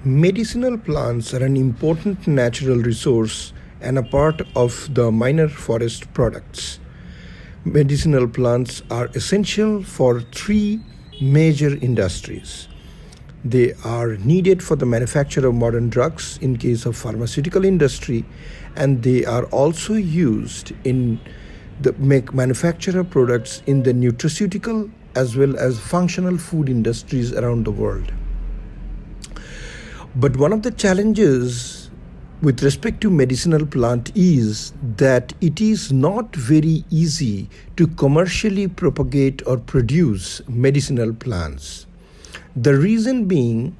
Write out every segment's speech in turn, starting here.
Medicinal plants are an important natural resource and a part of the minor forest products. Medicinal plants are essential for three major industries. They are needed for the manufacture of modern drugs in case of pharmaceutical industry, and they are also used in the manufacture of products in the nutraceutical as well as functional food industries around the world. But one of the challenges with respect to medicinal plant is that it is not very easy to commercially propagate or produce medicinal plants. The reason being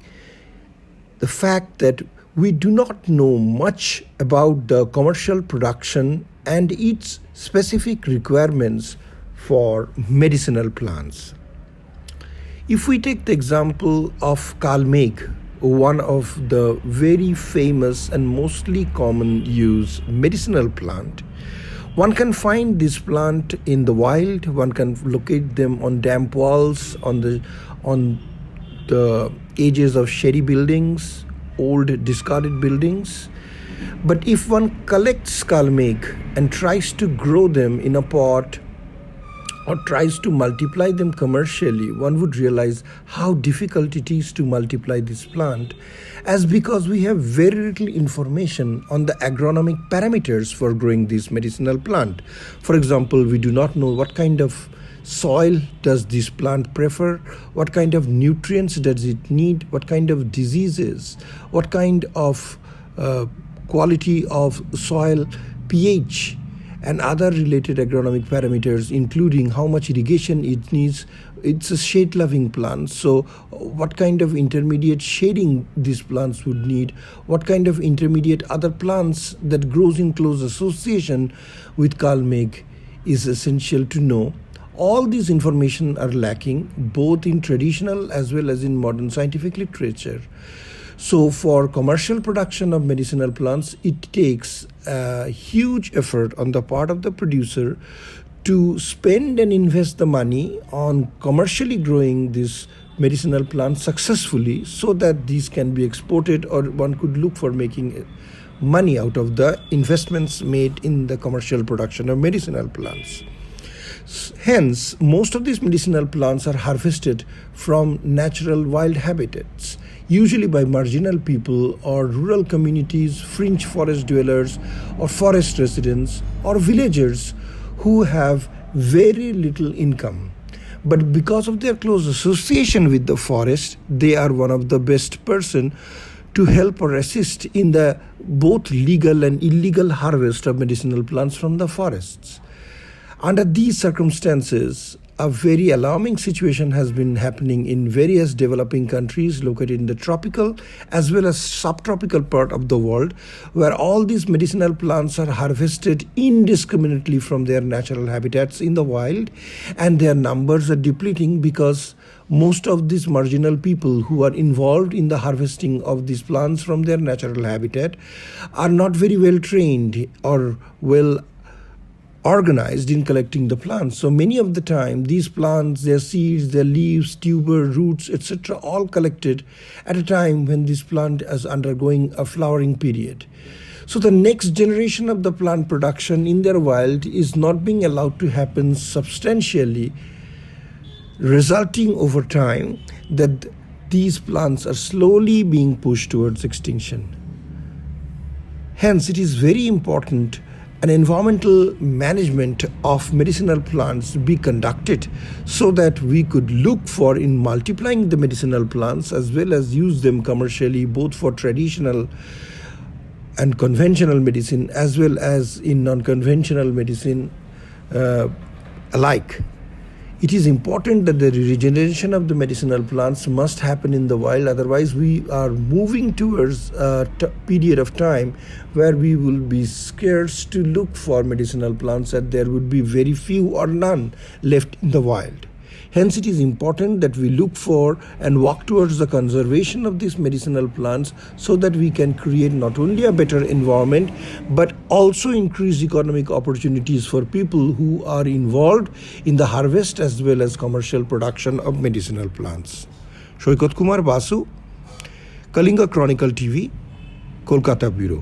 the fact that we do not know much about the commercial production and its specific requirements for medicinal plants. If we take the example of Kalmeg, one of the very famous and mostly common used medicinal plant, one can find this plant in the wild. One can locate them on damp walls, on the edges of shady buildings, old discarded buildings. But if one collects Kalmeg and tries to grow them in a pot or tries to multiply them commercially, one would realize how difficult it is to multiply this plant, as because we have very little information on the agronomic parameters for growing this medicinal plant. For example, we do not know what kind of soil does this plant prefer, what kind of nutrients does it need, what kind of diseases, what kind of quality of soil pH, and other related agronomic parameters, including how much irrigation it needs. It's a shade-loving plant, so what kind of intermediate shading these plants would need, what kind of intermediate other plants that grows in close association with Kalmeg is essential to know. All these information are lacking both in traditional as well as in modern scientific literature. So for commercial production of medicinal plants, it takes a huge effort on the part of the producer to spend and invest the money on commercially growing this medicinal plant successfully, so that these can be exported, or one could look for making money out of the investments made in the commercial production of medicinal plants. Hence, most of these medicinal plants are harvested from natural wild habitats, usually by marginal people or rural communities, fringe forest dwellers or forest residents or villagers who have very little income. But because of their close association with the forest, they are one of the best person to help or assist in the both legal and illegal harvest of medicinal plants from the forests. Under these circumstances, a very alarming situation has been happening in various developing countries located in the tropical as well as subtropical part of the world, where all these medicinal plants are harvested indiscriminately from their natural habitats in the wild, and their numbers are depleting because most of these marginal people who are involved in the harvesting of these plants from their natural habitat are not very well trained or well organized in collecting the plants. So many of the time, these plants, their seeds, their leaves, tuber, roots, etc., all collected at a time when this plant is undergoing a flowering period. So the next generation of the plant production in their wild is not being allowed to happen substantially, resulting over time that these plants are slowly being pushed towards extinction. Hence, it is very important an environmental management of medicinal plants be conducted, so that we could look for in multiplying the medicinal plants as well as use them commercially, both for traditional and conventional medicine as well as in non-conventional medicine alike. It is important that the regeneration of the medicinal plants must happen in the wild, otherwise we are moving towards a period of time where we will be scarce to look for medicinal plants, and there would be very few or none left in the wild. Hence, it is important that we look for and work towards the conservation of these medicinal plants, so that we can create not only a better environment but also increase economic opportunities for people who are involved in the harvest as well as commercial production of medicinal plants. Shoykot Kumar Basu, Kalinga Chronicle TV, Kolkata Bureau.